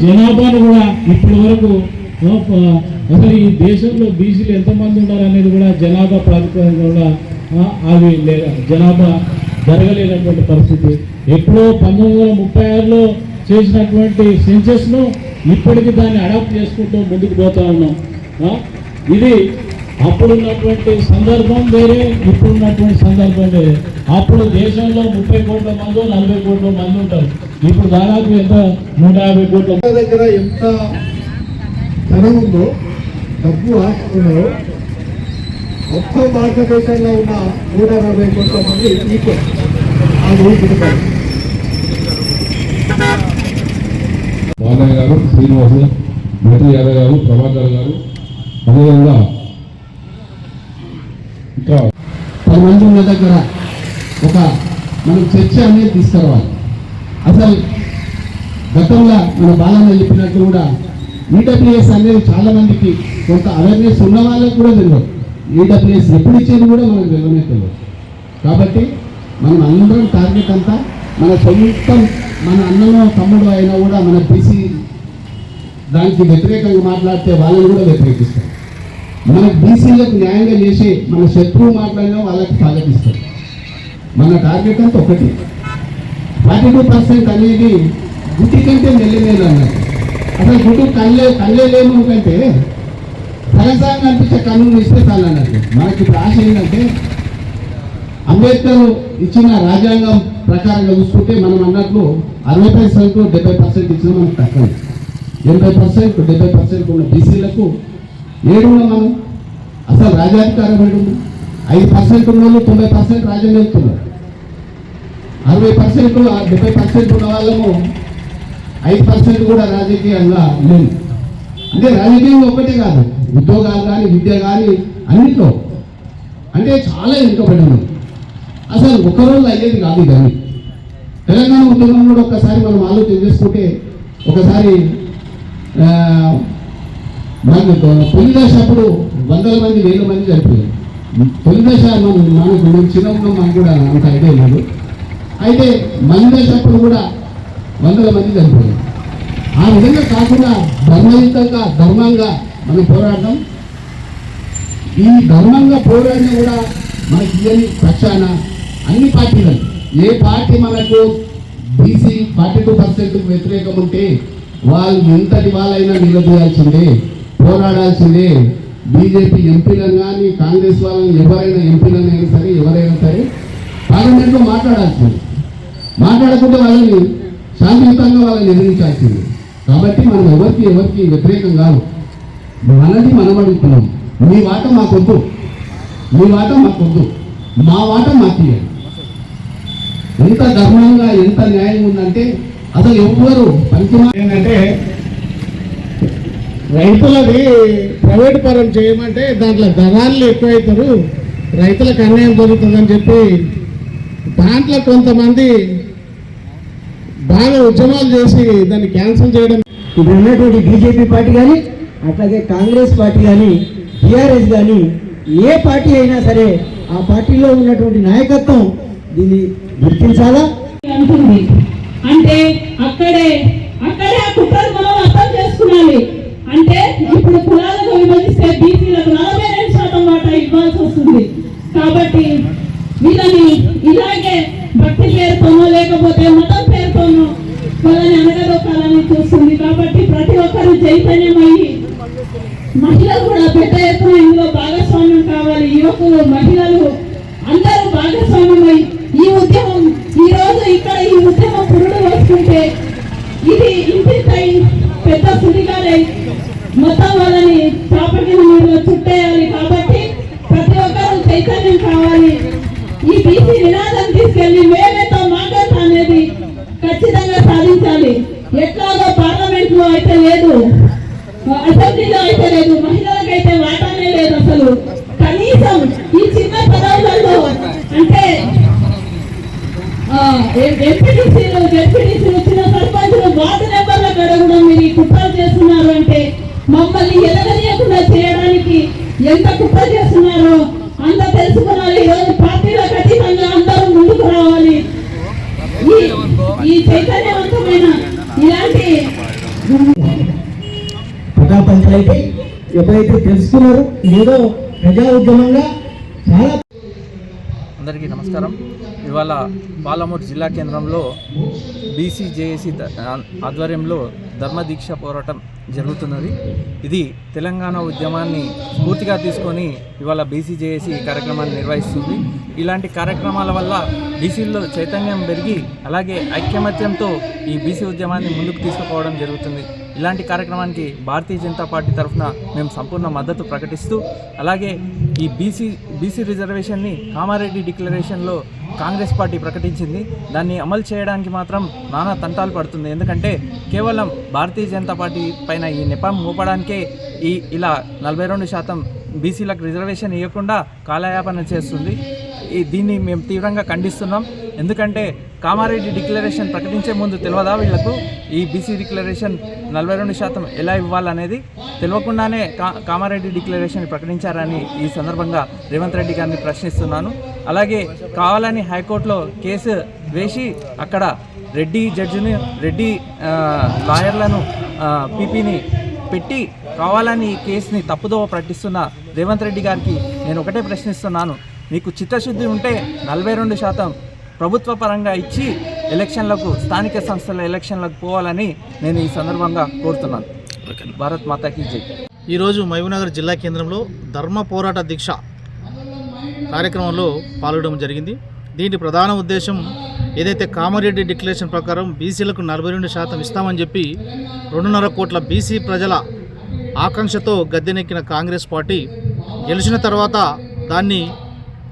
జనాభాను కూడా ఇప్పటి వరకు అసలు ఈ దేశంలో బీసీలు ఎంతమంది ఉన్నారనేది కూడా జనాభా ప్రాతిపదికన కూడా అవి జనాభా జరగలేనటువంటి పరిస్థితి. ఎప్పుడో 1936లో చేసినటువంటి సెన్సెస్ను ఇప్పటికీ దాన్ని అడాప్ట్ చేసుకుంటూ ముందుకు పోతా ఉన్నాం. ఇది అప్పుడున్నటువంటి సందర్భం వేరే, ఇప్పుడున్నటువంటి సందర్భం వేరే. అప్పుడు దేశంలో 30 కోట్ల మంది 40 కోట్ల మంది ఉంటారు. ఇప్పుడు దాదాపు ఎంత 150 కోట్ల దగ్గర ఎంత ధనం ఉందో, డబ్బు ఆస్తుందో, మొత్తం భారతదేశంలో ఉన్న 140 కోట్ల మంది ఈక్వల్ ఆ ఊహించుకుంటారు. బాలయ్య గారు, శ్రీనివాసు, మోదీ యాదవ్ గారు, ప్రభాకర్ గారు, అదేవిధంగా ఇంకా 10 మంది ఉన్న దగ్గర ఒక మనం చర్చ అనేది తీసుకురావాలి. అసలు గతంలో మన బాలన్న చెప్పినట్టు కూడా ఈడబ్ల్యూఎస్ అనేది చాలా మందికి కొంత అవేర్నెస్ ఉన్న వాళ్ళకి కూడా తెలియదు. ఈడబ్ల్యూఎస్ ఎప్పుడు ఇచ్చేది కూడా మనకు తెలియదు. కాబట్టి మనం అందరం టార్గెట్ అంతా మన సొంతం మన అన్ననో తమ్ముడు అయినా కూడా మన బీసీ దానికి వ్యతిరేకంగా మాట్లాడితే వాళ్ళని కూడా వ్యతిరేకిస్తారు. మన బీసీలకు న్యాయంగా చేసి మన శత్రువు మాట్లాడినా వాళ్ళకి స్వాగతిస్తారు. మన టార్గెట్ అంతా ఒకటి. 42% అనేది గుట్టి కంటే మెల్లిమేలు అన్నది. అసలు గుడ్డు కళ్ళేలేము కంటే సగం కనిపించే కన్ను ఇస్తే చాలు అన్నట్టు. మనకి ఇప్పుడు ఆశ ఏంటంటే అంబేద్కర్ ఇచ్చిన రాజ్యాంగం ప్రకారంగా చూసుకుంటే మనం అన్నట్లు 60% 70% ఇచ్చిన మనకు తక్కువ. 80% 70% ఉన్న బీసీలకు ఏడున్నా మనం అసలు రాజ్యాధికారం ఏడున్నా. 5% ఉన్న వాళ్ళు 90% రాజ్యం వెళ్తున్నారు. 60% 70% ఉన్న వాళ్ళము 5% కూడా రాజకీయంగా లేదు. అంటే రాజకీయంగా ఒక్కటే కాదు, ఉద్యోగాలు కానీ విద్య కానీ అన్నిట్లో అంటే చాలా వెనుకబడి ఉన్నాం. అసలు ఒకరోజు అయ్యేది కాదు. కానీ తెలంగాణ ఉద్యోగం కూడా ఒక్కసారి మనం ఆలోచన చేసుకుంటే ఒకసారి మనకు తొలి దశ అప్పుడు 100 మంది 1000 మంది చనిపోయారు. తొలి దశ మనకు చిన్న ఉన్నాం, మనకు కూడా అంత ఐడియా లేదు. అయితే మన దశ అప్పుడు కూడా 100 మంది చనిపోయారు. ఆ విధంగా కాకుండా ధర్మయుతంగా ధర్మంగా మనం పోరాడడం. ఈ ధర్మంగా పోరాడినా కూడా మనకి ఇవన్నీ పక్షాన అన్ని పార్టీలు, ఏ పార్టీ మనకు బీసీ 42% వ్యతిరేకం ఉంటే వాళ్ళు ఎంతటి వాళ్ళైనా నిలదీయాల్సిందే, పోరాడాల్సిందే. బీజేపీ ఎంపీలను కానీ కాంగ్రెస్ వాళ్ళని ఎవరైనా ఎంపీలనైనా సరే ఎవరైనా సరే పార్లమెంట్లో మాట్లాడాల్సింది. మాట్లాడకుండా వాళ్ళని శాంతియుతంగా వాళ్ళని ఎదిరించాల్సింది. కాబట్టి మనం ఎవరికి వ్యతిరేకం కాదు. మనది మనం అడుగుతున్నాం. మీ వాట మాకొద్దు, మీ వాట మాకొద్దు, మా వాట మాకు. ఎంత ధర్మంగా ఎంత న్యాయం ఉందంటే అసలు ఎవ్వరు పంచమా ఏంటంటే రైతులది ప్రైవేట్ పరం చేయమంటే దాంట్లో దళాలు ఎక్కువైతారు, రైతులకు అన్యాయం జరుగుతుందని చెప్పి దాంట్లో కొంతమంది బాగా ఉద్యమాలు చేసి దాన్ని క్యాన్సిల్ చేయడం. ఇప్పుడు ఉన్నటువంటి బీజేపీ పార్టీ కానీ అట్లాగే కాంగ్రెస్ పార్టీ కానీ టీఆర్ఎస్ కానీ ఏ పార్టీ అయినా సరే ఆ పార్టీలో ఉన్నటువంటి నాయకత్వం దీన్ని గుర్తించాలా అంటుంది. అంటే అక్కడే ఆ కుట్రను మనం అర్థం చేసుకోవాలి. అంటే ఇప్పుడు కులాలకు విభజిస్తే బీసీలకు 42% వాటా ఇవ్వాల్సి వస్తుంది. కాబట్టి వీళ్ళని ఇలాగే భక్తి పేరుతోనో లేకపోతే మతం పేరుతోనో వాళ్ళని అనగదొక్కాలని చూస్తుంది. కాబట్టి ప్రతి ఒక్కరు చైతన్యమయ్యి మహిళలు కూడా పెద్ద ఎత్తున ఇందులో భాగస్వామ్యం కావాలి. యువకులు మహిళలు అందరూ భాగస్వామ్యమై ఈ ఉద్యమం ఈ రోజు ఇక్కడ ఈ ఉద్యమం పురుడు వస్తుంటే ఇది ఇంటిపై పెద్ద సుడిగాలై మొత్తం వాళ్ళని చాపకిన నీళ్ళు చుట్టేయాలి. కాబట్టి ప్రతి ఒక్కరూ చైతన్యం కావాలి. ఈ బీసీ నినాదం తీసుకెళ్లి మేమేతో మాట్లాడతా అనేది ఖచ్చితంగా సాధించాలి. ఎట్లాగో పార్లమెంట్ లో అయితే లేదు, అసెంబ్లీలో అయితే లేదు, మహిళలకైతే వాటానే లేదు. అసలు కనీసం ఈ చిన్న పదవులలో అంటే ఎంపీటీసీలు జెడ్పీటీసీలు చిన్న సర్పంచులు వార్డు నెంబర్ల కాడ కూడా మీరు ఈ కుట్రలు చేస్తున్నారు అంటే మమ్మల్ని ఎదగనీయకుండా చేయడానికి ఎంత కుట్ర చేస్తున్నారో అంత తెలుసుకోవాలి. ఈరోజు పార్టీలకు అతీతంగా అందరూ ముందుకు రావాలి. ఈ చైతన్యవంతమైన ఇలాంటి వాళ్ళైతే ఎప్పుడైతే తెలుసుకున్నారు ఏదో ప్రజా ఉద్యమంగా చాలా. అందరికీ నమస్కారం. ఇవాళ పాలమూరు జిల్లా కేంద్రంలో బీసీజేఏసీ ఆధ్వర్యంలో ధర్మదీక్ష పోరాటం జరుగుతున్నది. ఇది తెలంగాణ ఉద్యమాన్ని స్ఫూర్తిగా తీసుకొని ఇవాళ బీసీజేఏసీ ఈ కార్యక్రమాన్ని నిర్వహిస్తుంది. ఇలాంటి కార్యక్రమాల వల్ల బీసీల్లో చైతన్యం పెరిగి అలాగే ఐక్యమత్యంతో ఈ బీసీ ఉద్యమాన్ని ముందుకు తీసుకుపోవడం జరుగుతుంది. ఇలాంటి కార్యక్రమానికి భారతీయ జనతా పార్టీ తరఫున మేము సంపూర్ణ మద్దతు ప్రకటిస్తూ అలాగే ఈ బీసీ రిజర్వేషన్ని కామారెడ్డి డిక్లరేషన్లో కాంగ్రెస్ పార్టీ ప్రకటించింది. దాన్ని అమలు చేయడానికి మాత్రం నానా తంటాలు పడుతుంది. ఎందుకంటే కేవలం భారతీయ జనతా పార్టీ పైన ఈ నెపం మోపడానికే ఇలా 42% బీసీలకు రిజర్వేషన్ ఇవ్వకుండా కాలయాపన చేస్తుంది. దీన్ని మేము తీవ్రంగా ఖండిస్తున్నాం. ఎందుకంటే కామారెడ్డి డిక్లరేషన్ ప్రకటించే ముందు తెలియదా వీళ్లకు ఈ బీసీ డిక్లరేషన్ 42% ఎలా ఇవ్వాలనేది? తెలియకుండానే కామారెడ్డి డిక్లరేషన్ ప్రకటించారని ఈ సందర్భంగా రేవంత్ రెడ్డి గారిని ప్రశ్నిస్తున్నాను. అలాగే కావాలని హైకోర్టులో కేసు వేసి అక్కడ రెడ్డి జడ్జిని రెడ్డి లాయర్లను పీపీని పెట్టి కావాలని ఈ కేసుని తప్పుదోవ పట్టిస్తున్న రేవంత్ రెడ్డి గారికి నేను ఒకటే ప్రశ్నిస్తున్నాను. మీకు చిత్తశుద్ధి ఉంటే 42% ప్రభుత్వ పరంగా ఇచ్చి ఎలక్షన్లకు స్థానిక సంస్థల ఎలక్షన్లకు పోవాలని నేను ఈ సందర్భంగా కోరుతున్నాను. భారత్ మాతాకి జై. ఈరోజు మహబూబ్నగర్ జిల్లా కేంద్రంలో ధర్మ పోరాట దీక్ష కార్యక్రమంలో పాల్గొనడం జరిగింది. దీని ప్రధాన ఉద్దేశం ఏదైతే కామారెడ్డి డిక్లరేషన్ ప్రకారం బీసీలకు 42% ఇస్తామని చెప్పి 2.5 కోట్ల బీసీ ప్రజల ఆకాంక్షతో గద్దెనెక్కిన కాంగ్రెస్ పార్టీ గెలిచిన తర్వాత దాన్ని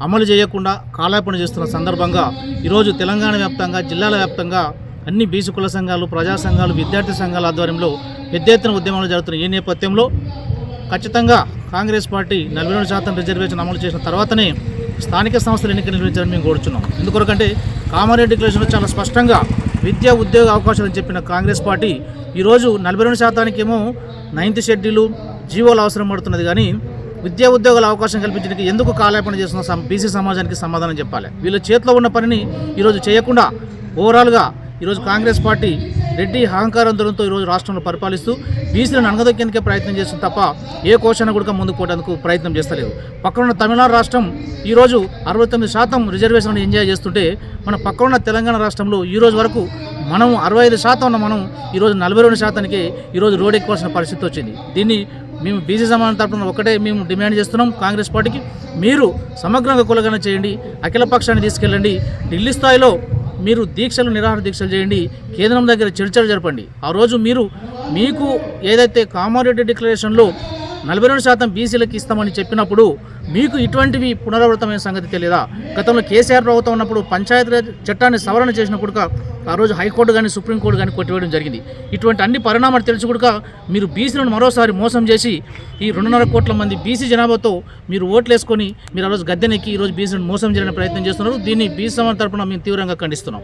అమలు చేయకుండా కాలయాపన చేస్తున్న సందర్భంగా ఈరోజు తెలంగాణ వ్యాప్తంగా జిల్లాల వ్యాప్తంగా అన్ని బీసీ కుల సంఘాలు, ప్రజా సంఘాలు, విద్యార్థి సంఘాల ఆధ్వర్యంలో పెద్ద ఎత్తున ఉద్యమాలు జరుగుతున్న ఈ నేపథ్యంలో ఖచ్చితంగా కాంగ్రెస్ పార్టీ 42% రిజర్వేషన్ అమలు చేసిన తర్వాతనే స్థానిక సంస్థలు ఎన్నికలు నిర్వహించాలని మేము కోరుచున్నాం. ఎందుకొరకంటే కామారెడ్డి డిక్లరేషన్లో చాలా స్పష్టంగా విద్యా ఉద్యోగ అవకాశాలు చెప్పిన కాంగ్రెస్ పార్టీ ఈరోజు 42% ఏమో 9th షెడ్యూల్ జీవోలు అవసరం పడుతున్నది. కానీ విద్యా ఉద్యోగాల అవకాశం కల్పించడానికి ఎందుకు కాలయాపన చేస్తున్న బీసీ సమాజానికి సమాధానం చెప్పాలి. వీళ్ళ చేతిలో ఉన్న పనిని ఈరోజు చేయకుండా ఓవరాల్గా ఈరోజు కాంగ్రెస్ పార్టీ రెడ్డి అహంకారంతో ఈరోజు రాష్ట్రంలో పరిపాలిస్తూ బీసీలను అనగదొక్కేందుకే ప్రయత్నం చేస్తుంది తప్ప ఏ కోశాన్ని కూడా ముందుకు పోవడానికి ప్రయత్నం చేస్తలేదు. పక్కనున్న తమిళనాడు రాష్ట్రం ఈరోజు 69% రిజర్వేషన్లను ఎంజాయ్ చేస్తుంటే మన పక్కనున్న తెలంగాణ రాష్ట్రంలో ఈరోజు వరకు మనం 65% ఉన్న మనం ఈరోజు 42%కే ఈరోజు రోడ్ ఎక్కాల్సిన పరిస్థితి వచ్చింది. దీన్ని మేము బీసీ సమాజం తరపున ఒకటే మేము డిమాండ్ చేస్తున్నాం కాంగ్రెస్ పార్టీకి, మీరు సమగ్రంగా కులగణన చేయండి, అఖిల పక్షాన్ని తీసుకెళ్ళండి, ఢిల్లీ స్థాయిలో మీరు నిరాహార దీక్షలు చేయండి, కేంద్రం దగ్గర చర్చలు జరపండి. ఆ రోజు మీకు ఏదైతే కామారెడ్డి డిక్లరేషన్లో 42% బీసీలకు ఇస్తామని చెప్పినప్పుడు మీకు ఇటువంటివి పునరావృతమైన సంగతి తెలియదా? గతంలో కేసీఆర్ ప్రభుత్వం ఉన్నప్పుడు పంచాయతీరాజ్ చట్టాన్ని సవరణ చేసినప్పుడు ఆ రోజు హైకోర్టు కానీ సుప్రీంకోర్టు కానీ కొట్టివేయడం జరిగింది. ఇటువంటి అన్ని పరిణామాలు తెలిసి కూడా మీరు బీసీలను మరోసారి మోసం చేసి ఈ 2.5 కోట్ల మంది బీసీ జనాభాతో మీరు ఓట్లు వేసుకొని మీరు ఆ రోజు గద్దెనెక్కి ఈరోజు బీసీలను మోసం చేయాలని ప్రయత్నం చేస్తున్నారు. దీన్ని బీసీ సమాజం తరపున మేము తీవ్రంగా ఖండిస్తున్నాం.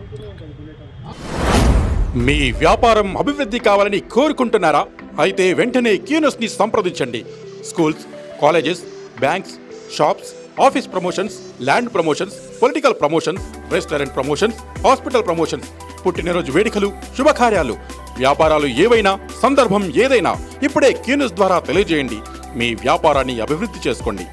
మీ వ్యాపారం అభివృద్ధి కావాలని కోరుకుంటున్నారా? అయితే వెంటనే క్యూనస్ని సంప్రదించండి. Schools, colleges, banks, shops, office promotions, land promotions, political promotions, restaurant promotions, hospital promotions, పుట్టినరోజు వేడుకలు, శుభకార్యాలు, వ్యాపారాలు ఏవైనా, సందర్భం ఏదైనా ఇప్పుడే క్యూనస్ ద్వారా తెలియజేయండి. మీ వ్యాపారాన్ని అభివృద్ధి చేసుకోండి.